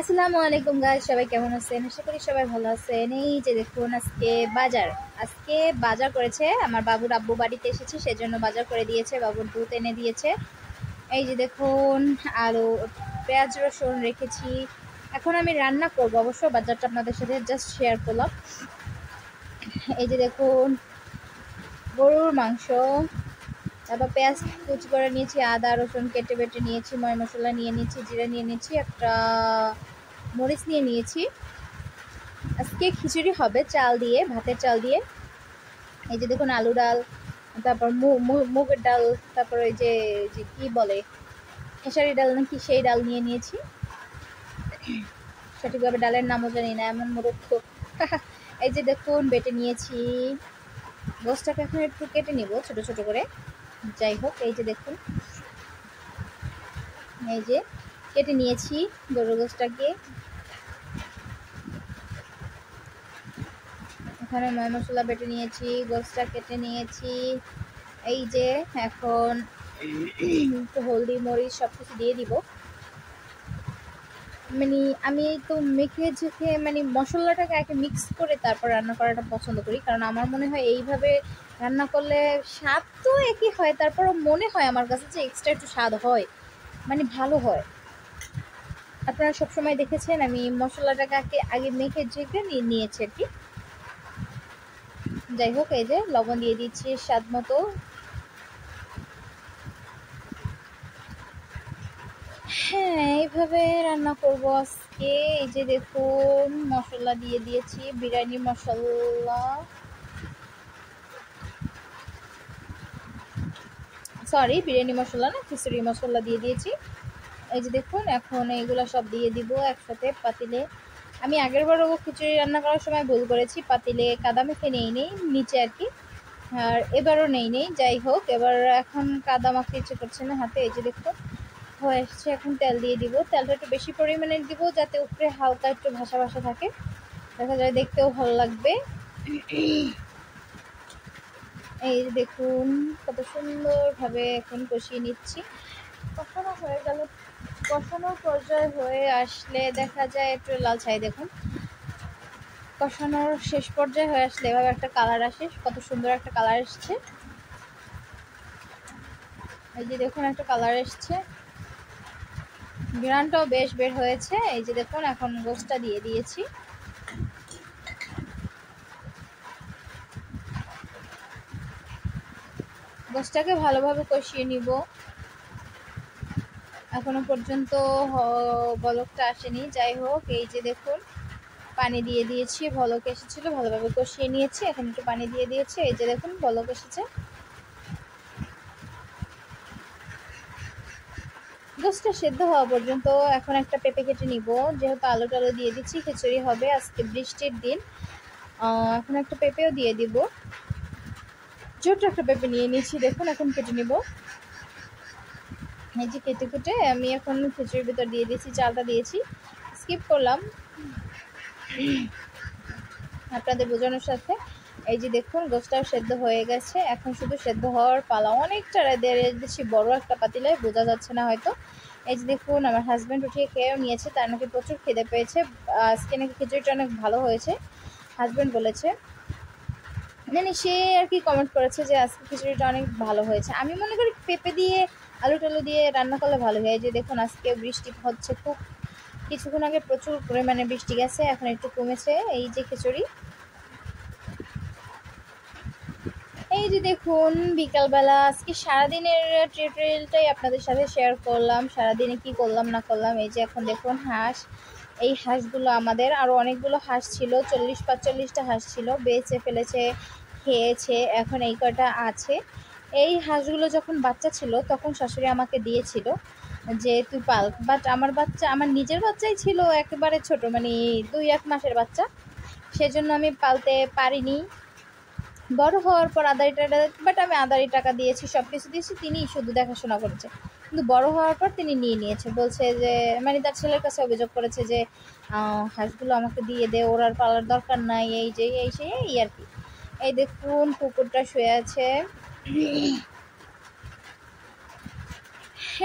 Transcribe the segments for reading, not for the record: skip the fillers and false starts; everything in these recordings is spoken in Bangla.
আসসালামু আলাইকুম গাইস, সবাই কেমন আছেন? আশা করি সবাই ভালো আছেন। এই যে দেখুন, আজকে বাজার করেছে আমার বাবুর আব্বু, বাড়িতে এসেছে সেজন্য বাজার করে দিয়েছে, বাবুর দুধ এনে দিয়েছে। এই যে দেখুন, আলু, পেঁয়াজ, রসুন রেখেছি। এখন আমি রান্না করব, অবশ্য বাজারটা আপনাদের সাথে জাস্ট শেয়ার করলাম। এই যে দেখুন, গরুর মাংস, তারপর পেঁয়াজ কুচি করে নিয়েছি, আদা রসুন কেটে বেটে নিয়েছি, ময় মশলা নিয়ে নিয়েছি, জিরা নিয়ে নিয়েছি, একটা মরিচ নিয়ে নিয়েছি। আজকে খিচুড়ি হবে চাল দিয়ে, ভাতের চাল দিয়ে। এই যে দেখুন, আলু ডাল, তারপর মুগের ডাল, তারপর ওই যে যে কি বলে, খেসারি ডাল নাকি, সেই ডাল নিয়ে নিয়েছি। সঠিকভাবে ডালের নামও জানি না, এমন মূর্খ। এই যে দেখুন, বেটে নিয়েছি। গোশটাকে এখন একটু কেটে নিব ছোট ছোট করে। যাই হোক, এই যে দেখুন, এই যে কেটে নিয়েছি গরুর গোশটাকে। এখানে ময় মশলা বেটে নিয়েছি, গোশটা কেটে নিয়েছি। এই যে এখন একটু হলদি মরিচ সব কিছু দিয়ে দিব। মানে আমি তো মেখে ঝেঁকে মানে মশলাটাকে আগে মিক্স করে তারপর রান্না করাটা পছন্দ করি, কারণ আমার মনে হয় এইভাবে রান্না করলে স্বাদ তো একই হয়, তারপরও মনে হয় আমার কাছে যে এক্সট্রা একটু স্বাদ হয়, মানে ভালো হয়। আপনারা সবসময় দেখেছেন আমি মশলাটাকে আগে মেখে ঝেঁকে নিয়েছি আর কি। যাই হোক, এই যে লবণ দিয়ে দিচ্ছি স্বাদ মতো। হ্যাঁ, এইভাবে রান্না করব আজকে। এই যে দেখুন, মশলা দিয়ে দিয়েছি, বিরিয়ানি মশলা, সরি বিরিয়ানি মশলা না, খিচুড়ি মশলা দিয়ে দিয়েছি। এই যে দেখুন, এখন এইগুলো সব দিয়ে দিব একসাথে পাতিলে। আমি আগেরবারও খিচুড়ি রান্না করার সময় ভুল করেছি, পাতিলে কাদা মেখে নেই নিচে আর কি, আর এবারও নেই। যাই হোক, এবার এখন কাদা মাখতে ইচ্ছে করছে না হাতে। এই যে দেখুন, হয়ে এসছে। এখন তেল দিয়ে দিব, তেলটা একটু বেশি পরিমাণে দিব যাতে উপরে হালকা একটু ভাসা ভাসা থাকে, দেখা যায় দেখতেও ভালো লাগবে। এই দেখুন, কত সুন্দরভাবে এখন কষিয়ে নিচ্ছি। কষানো হয়ে গেল, কষানোর পর্যায়ে হয়ে আসলে দেখা যায় একটু লাল ছাই। দেখুন, কষানোর শেষ পর্যায়ে হয়ে আসলে এভাবে একটা কালার আসে, কত সুন্দর একটা কালার এসছে। এই যে দেখুন, একটা কালার এসছে, ঘ্রাণটাও বেশ বের হয়েছে। এই যে দেখুন, এখন গোশটা দিয়ে দিয়েছি। গোশটাকে ভালোভাবে কষিয়ে নিব। এখনো পর্যন্ত বলকটা আসেনি। যাই হোক, এই যে দেখুন, পানি দিয়ে দিয়েছি, বলক এসেছিল, ভালোভাবে কষিয়ে নিয়েছি, এখন একটু পানি দিয়ে দিয়েছি। এই যে দেখুন, বলক এসেছে। গোশটা সেদ্ধ হওয়া পর্যন্ত এখন একটা পেঁপে কেটে নিব, যেহেতু আলু টালু দিয়ে দিচ্ছি, খিচুড়ি হবে আজকে, বৃষ্টির দিন। এখন একটা পেঁপেও দিয়ে দিব, ছোট একটা পেঁপে নিয়ে নিয়েছি। দেখুন, এখন কেটে নিব। এই যে কেটে কেটে আমি এখন খিচুড়ির ভিতর দিয়ে দিয়েছি, চালটা দিয়েছি, স্কিপ করলাম আপনাদের বোঝানোর সাথে। এই যে দেখুন, গোশটাও সেদ্ধ হয়ে গেছে, এখন শুধু সেদ্ধ হওয়ার পালা। অনেকটা বেশি বড় একটা পাতিলে, বোঝা যাচ্ছে না হয়তো। এই যে দেখুন, আমার হাজব্যান্ড উঠিয়ে খেয়েও নিয়েছে, তার নাকি প্রচুর খিদে পেয়েছে। আজকে নাকি খিচুড়িটা অনেক ভালো হয়েছে, হাজব্যান্ড বলেছে। মানে সে আর কি কমেন্ট করেছে যে আজকে খিচুড়িটা অনেক ভালো হয়েছে। আমি মনে করি পেঁপে দিয়ে আলু টালু দিয়ে রান্না করলে ভালো হয়। এই যে দেখুন, আজকে বৃষ্টি হচ্ছে খুব, কিছুক্ষণ আগে প্রচুর পরিমাণে বৃষ্টি গেছে, এখন একটু কমেছে। এই যে খিচুড়ি, এই যে দেখুন, বিকালবেলা আজকে সারাদিনের টিউটোরিয়ালটাই আপনাদের সাথে শেয়ার করলাম, সারাদিনে কি করলাম না করলাম। এই যে এখন দেখুন হাঁস, এই হাঁসগুলো আমাদের, আরও অনেকগুলো হাঁস ছিল, 40-45টা হাঁস ছিল, বেঁচে ফেলেছে, খেয়েছে, এখন এই কটা আছে। এই হাঁসগুলো যখন বাচ্চা ছিল তখন শাশুড়ি আমাকে দিয়েছিল যে তুই পাল, বাট আমার বাচ্চা, আমার নিজের বাচ্চাই ছিল একেবারে ছোট, মানে 2-1 মাসের বাচ্চা, সেজন্য আমি পালতে পারিনি। বড় হওয়ার পর আদারি টাকা, বাট আমি আদারি টাকা দিয়েছি, সব কিছু দিয়েছি, তিনি শুধু দেখাশোনা করেছে। কিন্তু বড় হওয়ার পর তিনি নিয়ে নিয়েছে, বলছে যে মানে তার ছেলের কাছে অভিযোগ করেছে যে হাঁসগুলো আমাকে দিয়ে দে, ওর আর পালার দরকার নাই, এই যে এই সেই এই আর কি। এই দেখুন, কুকুরটা শুয়ে আছে।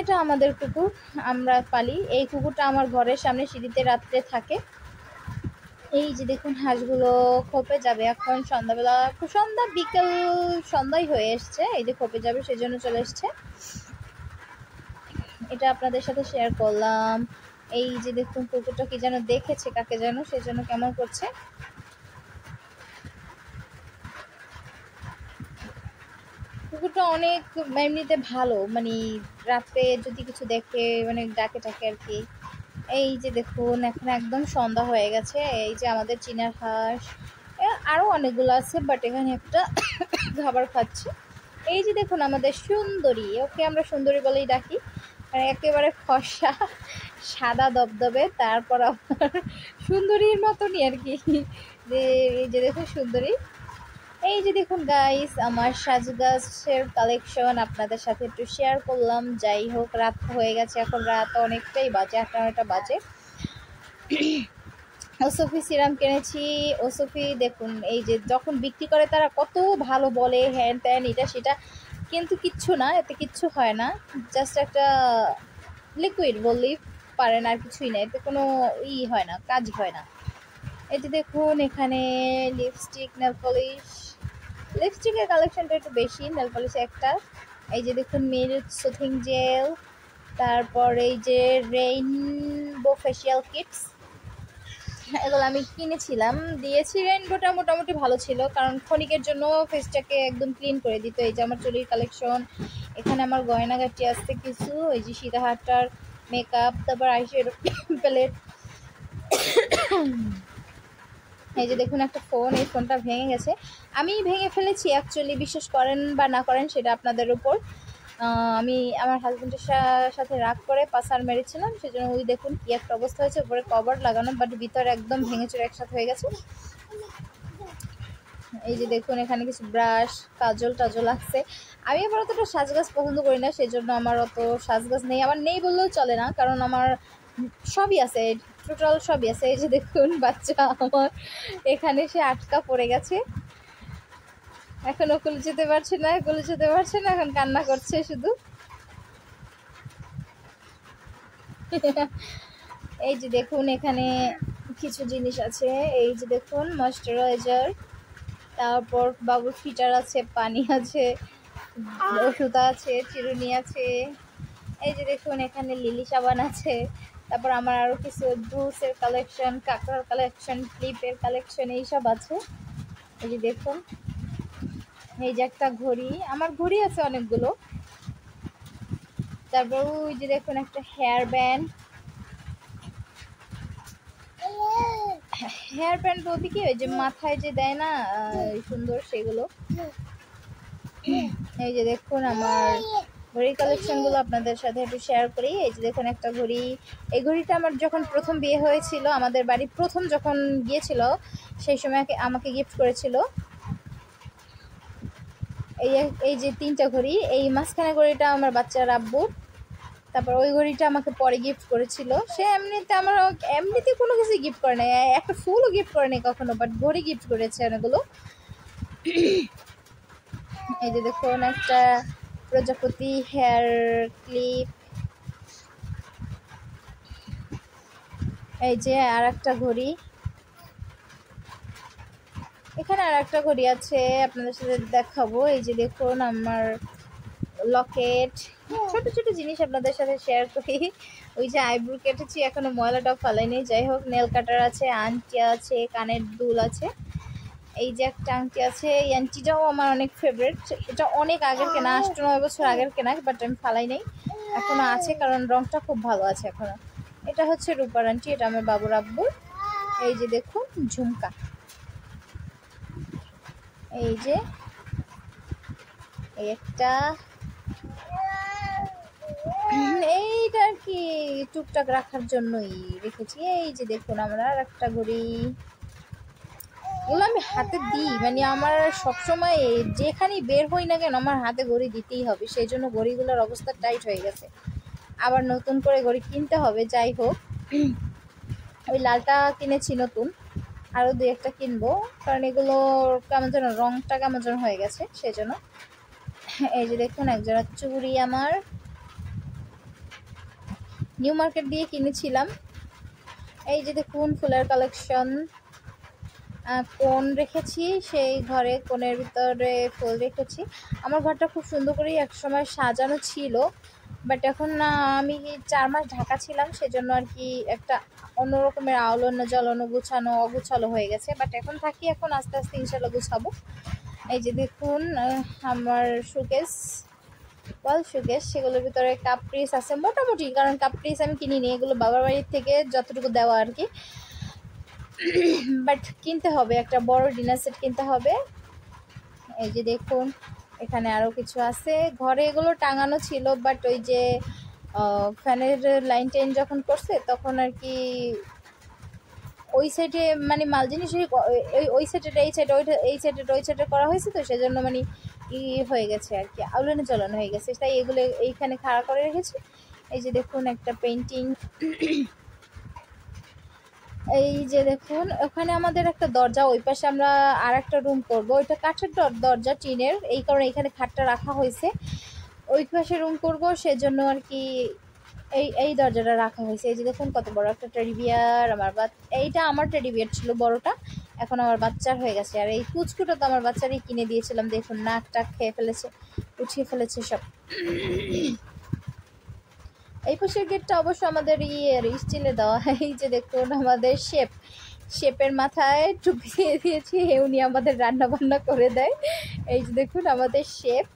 এটা আমাদের কুকুর, আমরা পালি। এই কুকুরটা আমার ঘরের সামনে সিঁড়িতে রাত্রে থাকে। এই যে দেখুন হাঁসগুলো খোপে যাবে এখন সন্ধ্যাবেলা, সন্ধ্যা বিকেল সন্ধ্যাই হয়ে এসছে। এই যে খোপে যাবে সেজন্য চলে এসছে। এটা আপনাদের সাথে শেয়ার করলাম। এই যে দেখুন কুকুরটা কি যেন দেখেছে কাকে যেন, সেজন্য কেমন করছে। কুকুরটা অনেক এমনিতে ভালো, মানে রাত্রে যদি কিছু দেখে মানে ডাকে টাকে আর কি। এই যে দেখুন এখন একদম সন্ধ্যা হয়ে গেছে। এই যে আমাদের চীনার হাঁস, আরও অনেকগুলো আছে, বাট এখানে একটা খাবার খাচ্ছে। এই যে দেখুন আমাদের সুন্দরী, ওকে আমরা সুন্দরী বলেই ডাকি, মানে একেবারে ফর্সা সাদা দবদবে, তারপর আবার সুন্দরীর মতনই আর কি। এই যে দেখুন সুন্দরী। এই যে দেখুন গাইস আমার সাজগাছের কালেকশন আপনাদের সাথে একটু শেয়ার করলাম। যাই হোক রাত হয়ে গেছে, এখন রাত অনেকটাই বাজে, 8-9টা বাজে। ওসফি সিরাম কিনেছি। ওসফি দেখুন এই যে যখন বিক্রি করে তারা কত ভালো বলে, হ্যান ত্যান এটা সেটা, কিন্তু কিচ্ছু না, এতে কিচ্ছু হয় না। জাস্ট একটা লিকুইড বললেই পারেন, আর কিছুই না, এতে কোনো হয় না, কাজ হয় না। এই যে দেখুন এখানে লিপস্টিক, নেল পলিশ, লিপস্টিকের কালেকশনটা একটু বেশি, নেল পলিশ একটা। এই যে দেখুন মিল্ক সুথিং জেল, তারপর এই যে রেইনবো ফেসিয়াল কিটস, এগুলো আমি কিনেছিলাম, দিয়েছি। রেইনবোটা মোটামুটি ভালো ছিল, কারণ ক্ষণিকের জন্য ফেসটাকে একদম ক্লিন করে দিত। এই যে আমার চুলের কালেকশন, এখানে আমার গয়নাগাটি আসছে কিছু, এই যে সীতাহারটার মেকআপ, তারপর আইশ্যাডো প্যালেট। এই যে দেখুন একটা ফোন, এই ফোনটা ভেঙে গেছে, আমি ভেঙে ফেলেছি অ্যাকচুয়ালি, বিশ্বাস করেন বা না করেন সেটা আপনাদের উপর। আমি আমার হাজব্যান্ডের সাথে রাগ করে পাসার মেরেছিলাম, সেজন্য ওই দেখুন কি একটা অবস্থা হয়েছে, উপরে কভার লাগানো বাট ভিতরে একদম ভেঙে চুরে একসাথে হয়ে গেছে। এই যে দেখুন এখানে কিছু ব্রাশ, কাজল টাজল আছে। আমি আবার অতটা সাজগাছ পছন্দ করি না, সেজন্য আমার অত সাজগাছ নেই, আমার নেই বললেও চলে না, কারণ আমার সবই আছে, টোটাল সবই আছে। এই যে দেখুন বাচ্চা আমার এখানে সে আটকা পড়ে গেছে, এখনো কুলে যেতে পারছে না, কুলে যেতে পারছে না, এখন কান্না করছে শুধু। এই যে দেখুন এখানে কিছু জিনিস আছে, এই যে দেখুন ময়েশ্চারাইজার, তারপর বাবুর ফিটার আছে, পানি আছে, ওষুধ আছে, চিরুনি আছে। এই যে দেখুন এখানে লিলি সাবান আছে, তারপর আমার আরও কিছু ব্রুসের কালেকশন, কাঁকড়ার কালেকশন, ক্লিপের কালেকশন, এইসব আছে। এই যে দেখুন এই যে একটা ঘড়ি, আমার ঘড়ি আছে অনেকগুলো। তারপর ওই যে দেখুন একটা হেয়ার ব্যান্ড, হেয়ার ব্যান্ড বলতে কি ওই যে মাথায় যে দেয় না সুন্দর, সেগুলো। এই যে দেখুন আমার ঘড়ির কালেকশনগুলো আপনাদের সাথে একটু শেয়ার করি। এই যে দেখুন একটা ঘড়ি, এই ঘড়িটা আমার যখন প্রথম বিয়ে হয়েছিল, আমাদের বাড়ি প্রথম যখন গিয়েছিল সেই সময় আমাকে গিফট করেছিল। এই যে 3টা ঘড়ি, এই মাঝখানে ঘড়িটা আমার বাচ্চার আব্বুর, তারপর ওই ঘড়িটা আমাকে পরে গিফট করেছিল। সে এমনিতে কোনো কিছু গিফট করে নাই, একটা ফুলও গিফট করে নাই কখনো, বাট ঘড়ি গিফট করেছে অনেকগুলো। এই যে দেখুন একটা প্রজাপতি হেয়ার ক্লিপ, এই যে আর একটা ঘড়ি, এখানে আর একটা ঘড়ি আছে আপনাদের সাথে দেখাবো। এই যে দেখুন আমার লকেট, ছোট ছোট জিনিস আপনাদের সাথে শেয়ার করি। ওই যে আইব্রু কেটেছি, এখনো ময়লাটাও ফালাইনি। যাই হোক নেল কাটার আছে, আংটি আছে, কানের দুল আছে। এই যে একটা আংটি আছে, এই আংটিটাও আমার অনেক ফেভারিট, এটা অনেক আগের কেনা, 8-9 বছর আগের কেনা, বাট আমি ফালাই নেই, এখনো আছে কারণ রংটা খুব ভালো আছে এখনো। এটা হচ্ছে রূপার আংটি, এটা আমার বাবুর আব্বুর। এই যে দেখুন ঝুমকা, এই যে একটা, এইটা আর কি টুকটাক রাখার জন্যই রেখেছি। এই যে দেখুন আমরা আর একটা ঘড়ি, এগুলো আমি হাতে দিই, মানে আমার সবসময় যেখানেই বের হই না কেন আমার হাতে ঘড়ি দিতেই হবে, সেই জন্য ঘড়িগুলোর অবস্থা টাইট হয়ে গেছে, আবার নতুন করে ঘড়ি কিনতে হবে। যাই হোক ওই লালটা কিনেছি নতুন, আরও 2-1টা কিনবো, কারণ এগুলো কেমন যেন রংটা কেমন যেন হয়ে গেছে সেজন্য। এই যে দেখুন একজোড়া চুড়ি আমার, নিউ মার্কেট দিয়ে কিনেছিলাম। এই যে দেখুন ফুলের কালেকশন, কোন রেখেছি, সেই ঘরে কোণের ভিতরে ফুল রেখেছি। আমার ঘরটা খুব সুন্দর করেই একসময় সাজানো ছিল, বাট এখন না, আমি 4 মাস ঢাকা ছিলাম, সেজন্য আর কি একটা অন্যরকমের আলোড়ন জ্বালানো গুছানো অগুছালো হয়ে গেছে। বাট এখন থাকি, এখন আস্তে আস্তে ইনশাল্লাহ গুছাবো। এই যে দেখুন আমার শোকেস, শোকেস, সেগুলোর ভিতরে কাপ পিস আছে মোটামুটি, কারণ কাপ পিস আমি কিনিনি, এগুলো বাবার বাড়ির থেকে যতটুকু দেওয়া আর কি। বাট কিনতে হবে, একটা বড় ডিনার সেট কিনতে হবে। এই যে দেখুন এখানে আরও কিছু আছে, ঘরে এগুলো টাঙানো ছিল, বাট ওই যে ফ্যানের লাইন টেন যখন করছে তখন আর কি ওই সাইডে মানে মাল জিনিস ওই সাইডের এই সাইডে ওইটা, এই সাইডের ওই সাইডে করা হয়েছে, তো সেজন্য মানে হয়ে গেছে আর কি, আউলানে চলানো হয়ে গেছে, তাই এগুলো এইখানে খাড়া করে রেখেছি। এই যে দেখুন একটা পেন্টিং। এই যে দেখুন ওখানে আমাদের একটা দরজা, ওই পাশে আমরা আর একটা রুম করব, ওইটা কাঠের দরজা টিনের, এই কারণে এখানে খাটটা রাখা হয়েছে, ওই পাশে রুম করব, সেজন্য আর কি এই দরজাটা রাখা হয়েছে। এই যে দেখুন কত বড় একটা টেডি বিয়ার, এইটা আমার টেডি বিয়ার ছিল বড়টা, এখন আমার বাচ্চার হয়ে গেছে। আর এই কুচকুটা তো আমার বাচ্চারই কিনে দিয়েছিলাম, দেখুন নাকটা খেয়ে ফেলেছে, উঠিয়ে ফেলেছে সব। এই পাশের গেটটা অবশ্য আমাদের স্টিলে দেওয়া। এই যে দেখুন আমাদের শেপের মাথায় টুপি দিয়ে দিয়েছি, উনি আমাদের রান্না বান্না করে দেয়। এই যে দেখুন আমাদের শেপ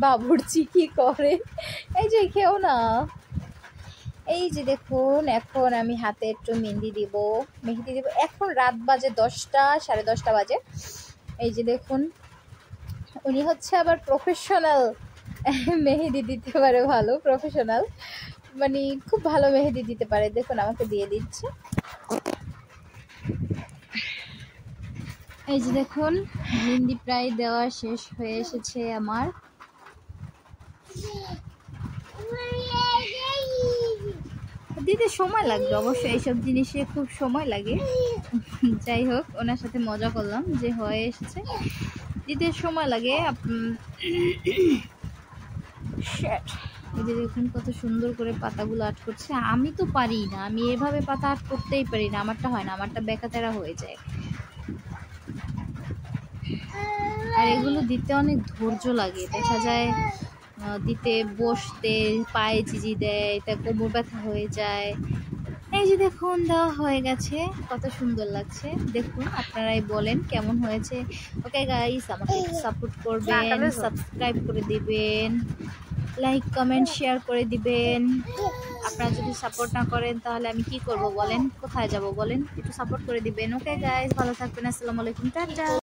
বাবুর্চি কি করে, এই যে খেও না। এই যে দেখুন এখন আমি হাতে একটু মেহেদি দিব, এখন রাত বাজে 10টা, 10:30 বাজে। এই যে দেখুন উনি হচ্ছে আবার প্রফেশনাল মেহেদি দিতে পারে, ভালো প্রফেশনাল, মানে খুব ভালো মেহেদি দিতে পারে। দেখুন আমাকে দিয়ে দিচ্ছে। এই যে দেখুন মেহেদি প্রায় দেওয়া শেষ হয়ে এসেছে আমার। দিতে সময় লাগবে অবশ্য, এইসব জিনিসে খুব সময় লাগে। যাই হোক, ওনার সাথে মজা করলাম যে হয়ে এসেছে, দিতে সময় লাগে। এই যে দেখুন কত সুন্দর করে পাতাগুলো আর্ট করছে, আমি তো পারি না, আমি এভাবে পাতা আর্ট করতেই পারি না, আমারটা হয় না, আমারটা বেকাতেরা হয়ে যায়। আর এগুলো দিতে অনেক ধৈর্য লাগে, দেখা যায় দিতে বসতে পায়ে চিজি দেয়, তা কোমর ব্যথা হয়ে যায়। এই যে দেখুন দেওয়া হয়ে গেছে, কত সুন্দর লাগছে, দেখুন আপনারাই বলেন কেমন হয়েছে। ওকে গাইস, আমাকে সাপোর্ট করবেন, সাবস্ক্রাইব করে দিবেন, লাইক কমেন্ট শেয়ার করে দিবেন। আপনারা যদি সাপোর্ট না করেন তাহলে আমি কি করব বলেন, কোথায় যাব বলেন, একটু সাপোর্ট করে দিবেন। ওকে গাইস, ভালো থাকবেন, আসসালামু আলাইকুম, টাটা।